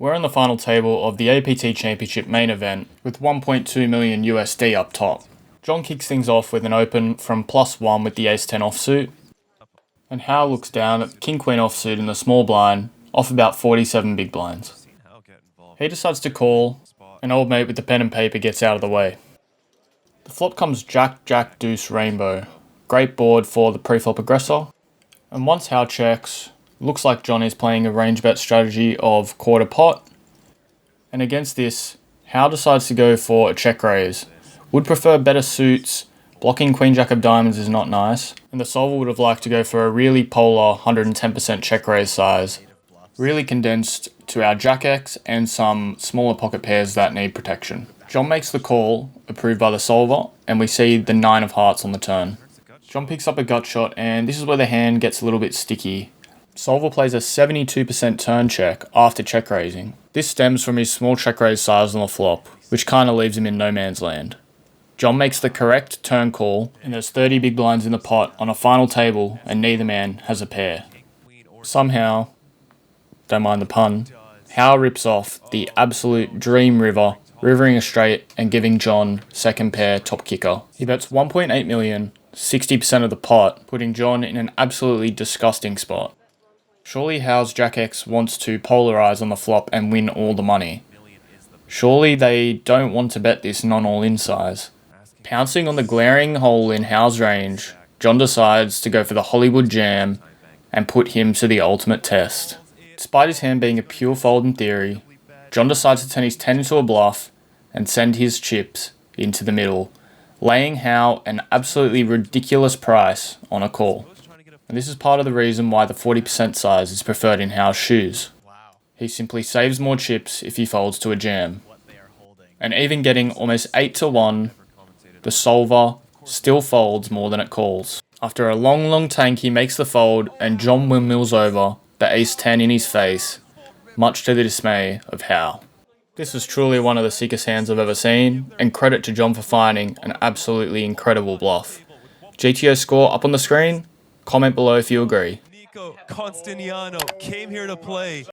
We're in the final table of the APT Championship main event with 1.2 million USD up top. John kicks things off with an open from +1 with the ace-10 offsuit, and Hal looks down at king-queen offsuit in the small blind, off about 47 big blinds. He decides to call, and old mate with the pen and paper gets out of the way. The flop comes Jack, Jack, Deuce, Rainbow. Great board for the pre-flop aggressor, and once Hal checks, looks like John is playing a range bet strategy of quarter pot, and against this, Hal decides to go for a check raise. Would prefer better suits, blocking Queen Jack of Diamonds is not nice, and the solver would have liked to go for a really polar 110% check raise size, really condensed to our Jack X and some smaller pocket pairs that need protection. John makes the call, approved by the solver, and we see the 9 of hearts on the turn. John picks up a gut shot, and this is where the hand gets a little bit sticky. Solver plays a 72% turn check after check raising. This stems from his small check raise size on the flop, which kinda leaves him in no man's land. John makes the correct turn call, and there's 30 big blinds in the pot on a final table, and neither man has a pair. Somehow, don't mind the pun, Hal rips off the absolute dream river, rivering a straight and giving John second pair top kicker. He bets 1.8 million, 60% of the pot, putting John in an absolutely disgusting spot. Surely Hal's Jack X wants to polarize on the flop and win all the money. Surely they don't want to bet this non-all-in size. Pouncing on the glaring hole in Hal's range, John decides to go for the Hollywood jam and put him to the ultimate test. Despite his hand being a pure fold in theory, John decides to turn his 10 into a bluff and send his chips into the middle, laying Hal an absolutely ridiculous price on a call. And this is part of the reason why the 40% size is preferred in Hal's shoes. He simply saves more chips if he folds to a jam. And even getting almost 8 to 1, the solver still folds more than it calls. After a long tank, he makes the fold, and John windmills over the ace-10 in his face, much to the dismay of Hal. This was truly one of the sickest hands I've ever seen, and credit to John for finding an absolutely incredible bluff. GTO score up on the screen. Comment below if you agree. Constantiniano came here to play.